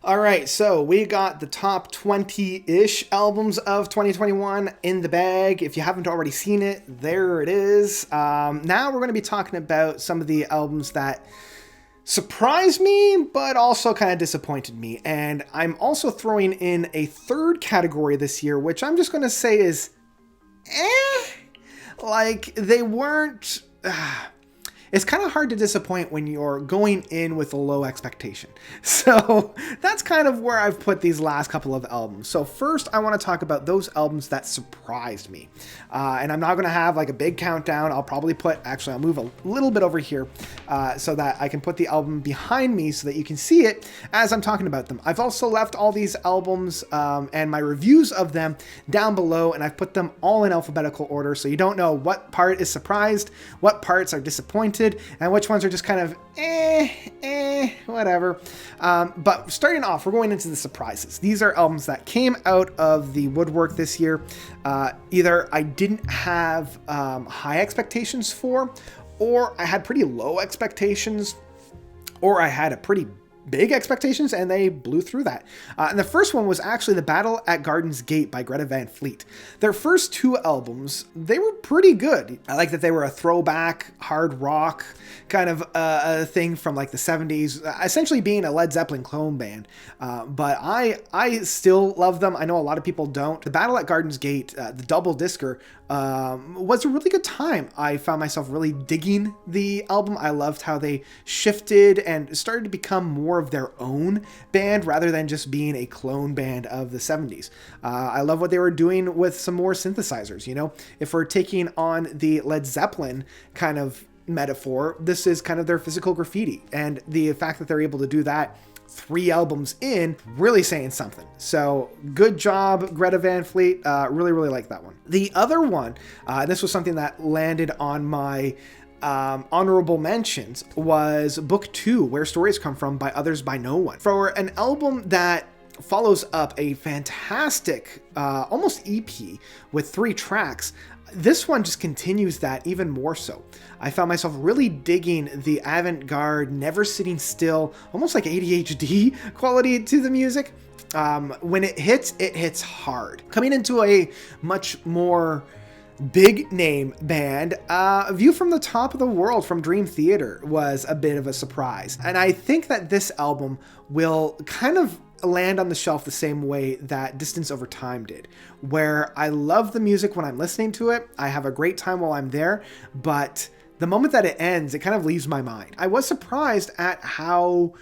All right, so we got the top 20-ish albums of 2021 in the bag. If you haven't already seen it, there it is. Now we're going to be talking about some of the albums that surprised me, but also kind of disappointed me. And I'm also throwing in a third category this year, which I'm just going to say is, like they weren't... It's kind of hard to disappoint when you're going in with a low expectation. So that's kind of where I've put these last couple of albums. So first, I want to talk about those albums that surprised me. And I'm not going to have like a big countdown. I'll probably I'll move a little bit over here so that I can put the album behind me so that you can see it as I'm talking about them. I've also left all these albums and my reviews of them down below, and I've put them all in alphabetical order so you don't know what part is surprised, what parts are disappointed, and which ones are just kind of whatever. But starting off, we're going into the surprises. These are albums that came out of the woodwork this year. Either I didn't have high expectations for, or I had pretty low expectations, or I had a pretty big expectations and they blew through that. And the first one was actually The Battle at Garden's Gate by Greta Van Fleet. Their first two albums, they were pretty good. I like that they were a throwback hard rock kind of a thing from like the 70s, essentially being a Led Zeppelin clone band. But I still love them. I know a lot of people don't. The Battle at Garden's Gate, the double discer, was a really good time. I found myself really digging the album. I loved how they shifted and started to become more of their own band rather than just being a clone band of the 70s. I love what they were doing with some more synthesizers. You know, if we're taking on the Led Zeppelin kind of metaphor, this is kind of their physical graffiti, and the fact that they're able to do that 3 albums in, really saying something. So good job, Greta Van Fleet. Really like that one. The other one, this was something that landed on my honorable mentions, was Book 2, Where Stories Come From by Others by No One. For an album that follows up a fantastic almost EP with 3 tracks, this one just continues that even more so. I found myself really digging the avant-garde, never sitting still, almost like ADHD quality to the music. When it hits hard. Coming into a much more big name band, View from the Top of the World from Dream Theater was a bit of a surprise. And I think that this album will kind of land on the shelf the same way that Distance Over Time did, where I love the music when I'm listening to it. I have a great time while I'm there, but the moment that it ends, it kind of leaves my mind. I was surprised at how,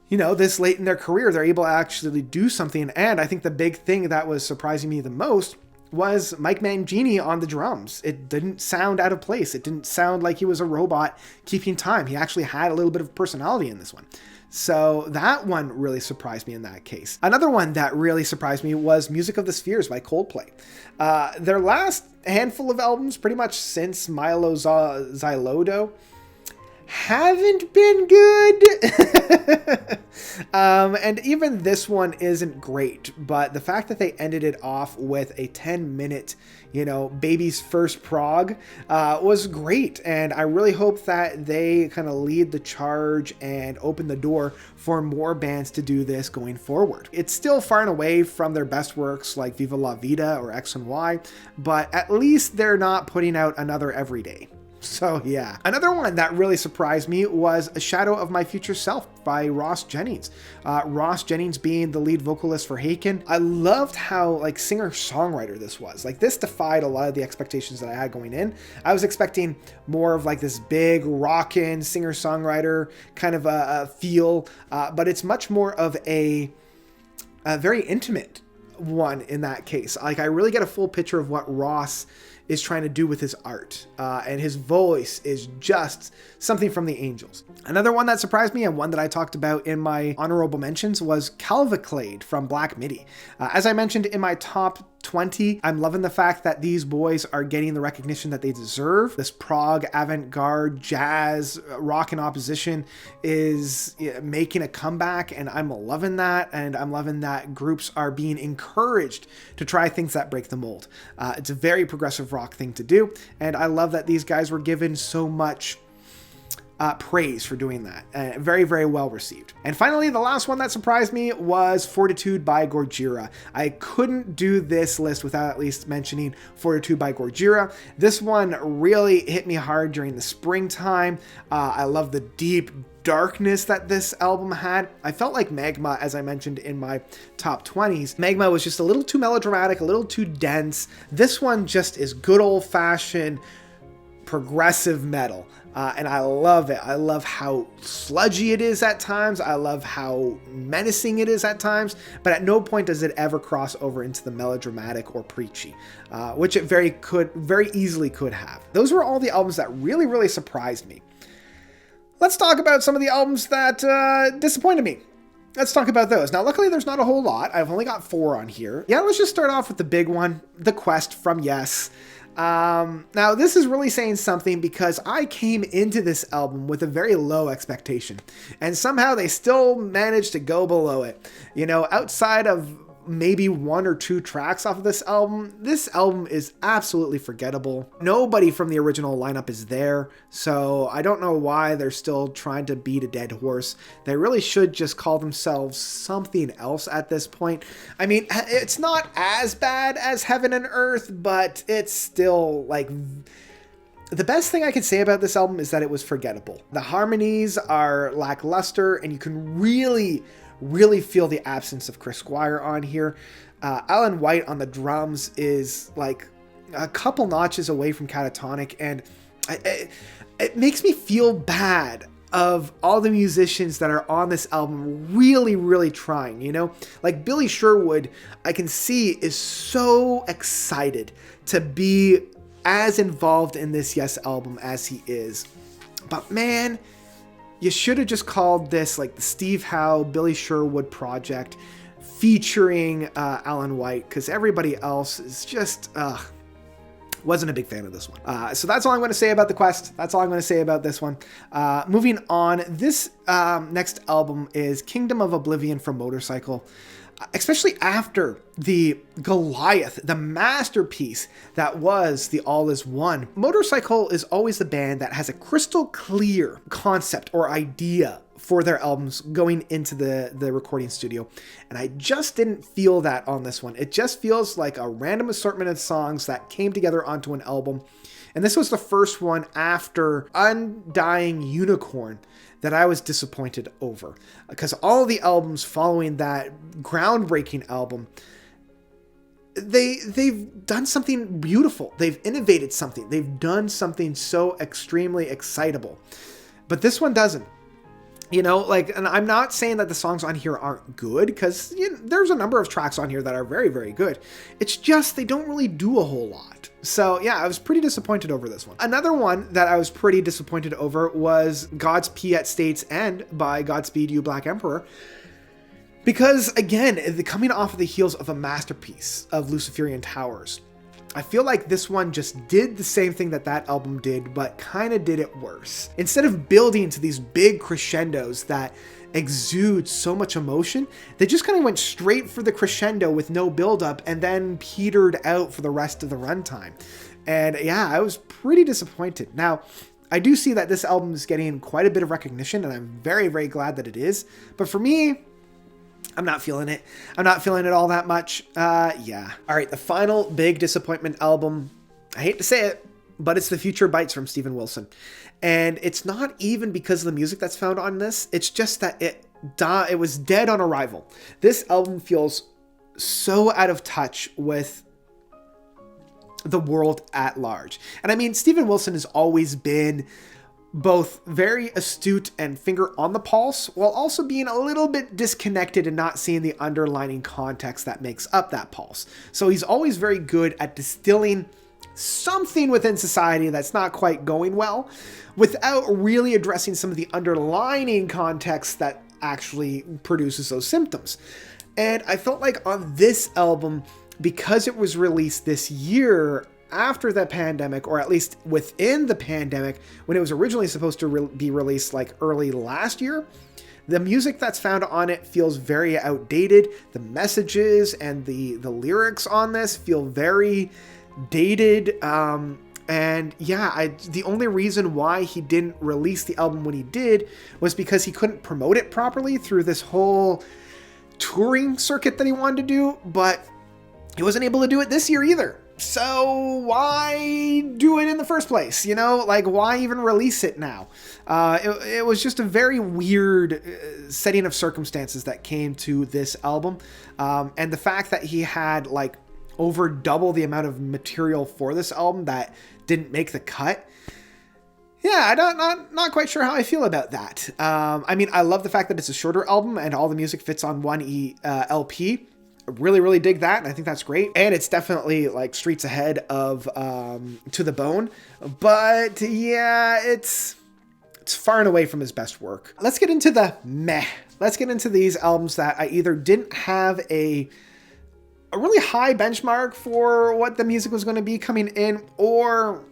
you know, this late in their career, they're able to actually do something. And I think the big thing that was surprising me the most was Mike Mangini on the drums. It didn't sound out of place. It didn't sound like he was a robot keeping time. He actually had a little bit of personality in this one. So that one really surprised me in that case. Another one that really surprised me was Music of the Spheres by Coldplay. Their last handful of albums, pretty much since Milo Xyloto, haven't been good. And even this one isn't great, but the fact that they ended it off with a 10-minute, you know, Baby's First Prog was great. And I really hope that they kind of lead the charge and open the door for more bands to do this going forward. It's still far and away from their best works like Viva La Vida or X and Y, but at least they're not putting out another every day. So yeah. Another one that really surprised me was A Shadow of My Future Self by Ross Jennings. Ross Jennings being the lead vocalist for Hackett. I loved how like singer-songwriter this was. Like this defied a lot of the expectations that I had going in. I was expecting more of like this big rockin' singer-songwriter kind of a feel, but it's much more of a very intimate one in that case. Like I really get a full picture of what Ross is trying to do with his art, and his voice is just something from the angels. Another one that surprised me, and one that I talked about in my honorable mentions, was Calvaclade from Black Midi. As I mentioned in my top 20, I'm loving the fact that these boys are getting the recognition that they deserve. This prog, avant-garde, jazz, rock in opposition is making a comeback, and I'm loving that, and I'm loving that groups are being encouraged to try things that break the mold. It's a very progressive rock thing to do, and I love that these guys were given so much praise for doing that. Very, very well received. And finally, the last one that surprised me was Fortitude by Gojira. I couldn't do this list without at least mentioning Fortitude by Gojira. This one really hit me hard during the springtime. I love the deep darkness that this album had. I felt like Magma, as I mentioned in my top 20s, Magma was just a little too melodramatic, a little too dense. This one just is good old-fashioned progressive metal. And I love it. I love how sludgy it is at times. I love how menacing it is at times. But at no point does it ever cross over into the melodramatic or preachy, which it very easily could have. Those were all the albums that really, really surprised me. Let's talk about some of the albums that disappointed me. Let's talk about those. Now, luckily, there's not a whole lot. I've only got 4 on here. Yeah, let's just start off with the big one, The Quest from Yes. Now, this is really saying something because I came into this album with a very low expectation, and somehow they still managed to go below it. You know, outside of maybe 1 or 2 tracks off of this album is absolutely forgettable. Nobody from the original lineup is there, so I don't know why they're still trying to beat a dead horse. They really should just call themselves something else at this point. I mean, it's not as bad as Heaven and Earth, but it's still like... The best thing I can say about this album is that it was forgettable. The harmonies are lackluster, and you can really feel the absence of Chris Squire on here. Alan White on the drums is like a couple notches away from catatonic, and it makes me feel bad of all the musicians that are on this album really trying, you know? Like Billy Sherwood, I can see is so excited to be as involved in this Yes album as he is. But man, you should have just called this like the Steve Howe, Billy Sherwood project featuring Alan White, because everybody else is just, wasn't a big fan of this one. So that's all I'm going to say about The Quest. That's all I'm going to say about this one. Moving on, this next album is Kingdom of Oblivion from Motorcycle. Especially after the Goliath, the masterpiece that was the All Is One. Motorcycle is always the band that has a crystal clear concept or idea for their albums going into the recording studio. And I just didn't feel that on this one. It just feels like a random assortment of songs that came together onto an album. And this was the first one after Undying Unicorn that I was disappointed over, because all the albums following that groundbreaking album, they've done something beautiful. They've innovated something. They've done something so extremely excitable. But this one doesn't. You know, like, and I'm not saying that the songs on here aren't good, because there's a number of tracks on here that are very good. It's just they don't really do a whole lot. So yeah, I was pretty disappointed over this one. Another one that I was pretty disappointed over was God's Pee at State's End by Godspeed You Black Emperor. Because again, coming off of the heels of a masterpiece of Luciferian Towers, I feel like this one just did the same thing that album did, but kind of did it worse. Instead of building to these big crescendos that exude so much emotion, they just kind of went straight for the crescendo with no buildup and then petered out for the rest of the runtime. And yeah, I was pretty disappointed. Now, I do see that this album is getting quite a bit of recognition, and I'm very glad that it is. But for me, I'm not feeling it. I'm not feeling it all that much. Yeah. All right, the final big disappointment album. I hate to say it, but it's The Future Bites from Steven Wilson. And it's not even because of the music that's found on this. It's just that it was dead on arrival. This album feels so out of touch with the world at large. And I mean, Steven Wilson has always been both very astute and finger on the pulse, while also being a little bit disconnected and not seeing the underlying context that makes up that pulse. So he's always very good at distilling something within society that's not quite going well, without really addressing some of the underlying context that actually produces those symptoms. And I felt like on this album, because it was released this year after the pandemic, or at least within the pandemic, when it was originally supposed to be released like early last year, the music that's found on it feels very outdated. The messages and the lyrics on this feel very dated. And yeah, the only reason why he didn't release the album when he did was because he couldn't promote it properly through this whole touring circuit that he wanted to do, but he wasn't able to do it this year either. So why do it in the first place? You know, like, why even release it now? It was just a very weird setting of circumstances that came to this album. And the fact that he had like over double the amount of material for this album that didn't make the cut. Yeah, not quite sure how I feel about that. I mean, I love the fact that it's a shorter album and all the music fits on one LP. I really dig that, and I think that's great. And it's definitely like streets ahead of To the Bone. But yeah, it's far and away from his best work. Let's get into the meh. Let's get into these albums that I either didn't have a really high benchmark for what the music was going to be coming in, or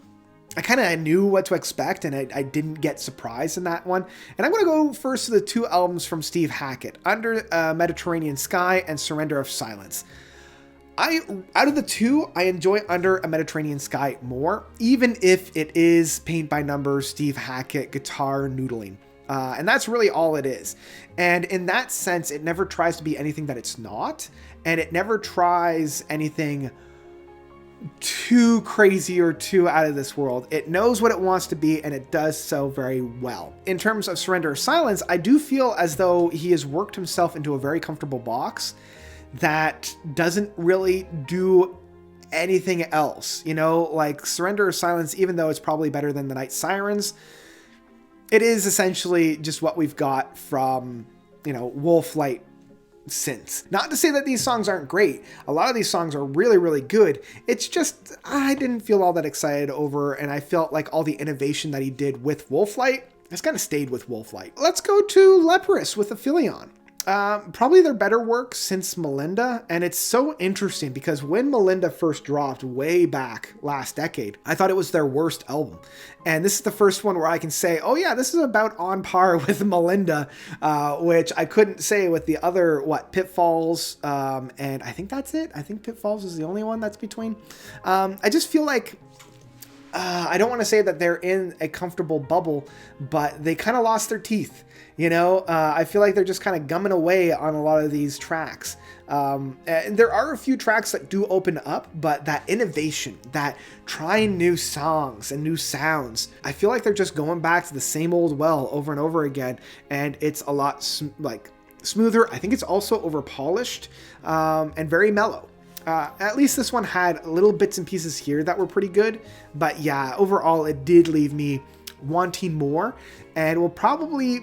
I kind of knew what to expect and I didn't get surprised in that one. And I'm going to go first to the two albums from Steve Hackett, Under Mediterranean Sky and Surrender of Silence. Out of the two, I enjoy Under a Mediterranean Sky more, even if it is paint by numbers, Steve Hackett guitar noodling. And that's really all it is. And in that sense, it never tries to be anything that it's not. And it never tries anything too crazy or too out of this world. It knows what it wants to be, and it does so very well. In terms of Surrender of Silence, I do feel as though he has worked himself into a very comfortable box that doesn't really do anything else. You know, like Surrender of Silence, even though it's probably better than The Night Sirens, it is essentially just what we've got from, you know, Wolflight since. Not to say that these songs aren't great. A lot of these songs are really good. It's just, I didn't feel all that excited over, and I felt like all the innovation that he did with Wolflight has kind of stayed with Wolflight. Let's go to Leprous with Aphelion. Probably their better work since Melinda, and it's so interesting because when Melinda first dropped way back last decade, I thought it was their worst album. And this is the first one where I can say, oh yeah, this is about on par with Melinda, which I couldn't say with the other, Pitfalls, and I think that's it. I think Pitfalls is the only one that's between. I just feel like I don't want to say that they're in a comfortable bubble, but they kind of lost their teeth. You know, I feel like they're just kind of gumming away on a lot of these tracks. And there are a few tracks that do open up, but that innovation, that trying new songs and new sounds, I feel like they're just going back to the same old well over and over again. And it's a lot smoother. I think it's also over polished and very mellow. At least this one had little bits and pieces here that were pretty good. But yeah, overall, it did leave me wanting more, and will probably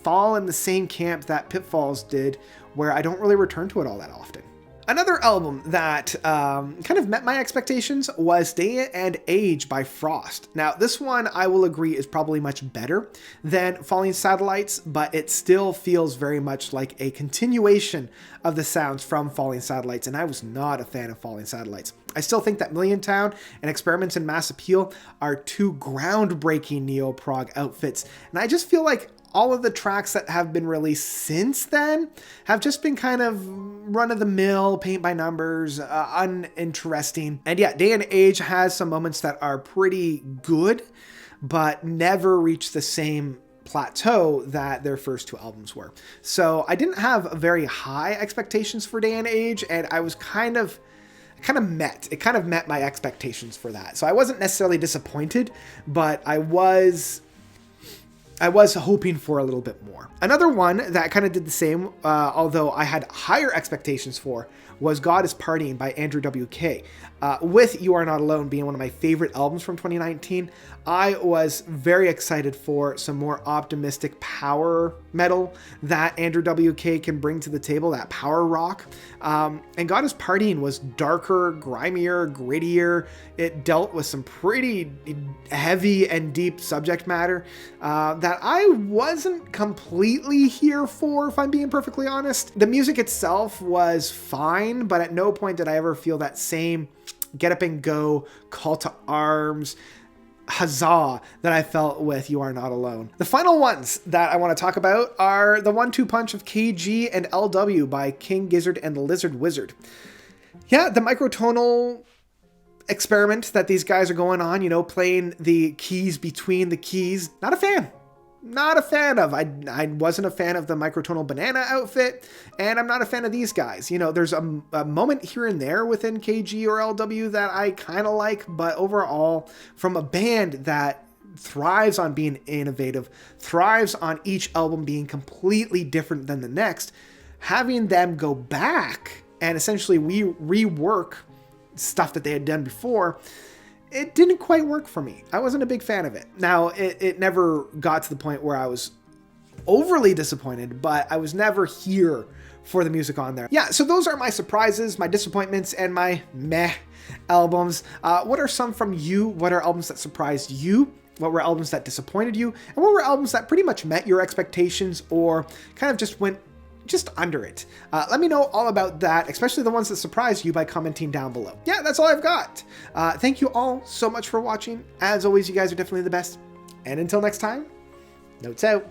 fall in the same camp that Pitfalls did, where I don't really return to it all that often. Another album that kind of met my expectations was Day and Age by Frost. Now, this one I will agree is probably much better than Falling Satellites, but it still feels very much like a continuation of the sounds from Falling Satellites, and I was not a fan of Falling Satellites. I still think that Million Town and Experiments in Mass Appeal are two groundbreaking neo-prog outfits, and I just feel like all of the tracks that have been released since then have just been kind of run-of-the-mill, paint by numbers, uninteresting. And yeah, Day and Age has some moments that are pretty good, but never reach the same plateau that their first two albums were. So I didn't have very high expectations for Day and Age, and I was kind of met my expectations for that. So I wasn't necessarily disappointed, but I was hoping for a little bit more. Another one that kind of did the same, although I had higher expectations for, was God is Partying by Andrew WK. With You Are Not Alone being one of my favorite albums from 2019, I was very excited for some more optimistic power metal that Andrew WK can bring to the table, that power rock. And God is Partying was darker, grimier, grittier. It dealt with some pretty heavy and deep subject matter that I wasn't completely here for, if I'm being perfectly honest. The music itself was fine, but at no point did I ever feel that same get up and go, call to arms, huzzah that I felt with You Are Not Alone. The final ones that I want to talk about are the 1-2 punch of KG and LW by King Gizzard and the Lizard Wizard. Yeah, the microtonal experiment that these guys are going on, you know, playing the keys between the keys. Not a fan. Not a fan of. I wasn't a fan of the microtonal banana outfit, and I'm not a fan of these guys. You know, there's a moment here and there within KG or LW that I kind of like, but overall, from a band that thrives on being innovative, thrives on each album being completely different than the next, having them go back and essentially rework stuff that they had done before, it didn't quite work for me. I wasn't a big fan of it. Now, it never got to the point where I was overly disappointed, but I was never here for the music on there. Yeah, so those are my surprises, my disappointments, and my meh albums. What are some from you? What are albums that surprised you? What were albums that disappointed you? And what were albums that pretty much met your expectations or kind of just went just under it? Let me know all about that, especially the ones that surprised you, by commenting down below. Yeah, that's all I've got. Thank you all so much for watching. As always, you guys are definitely the best. And until next time, notes out.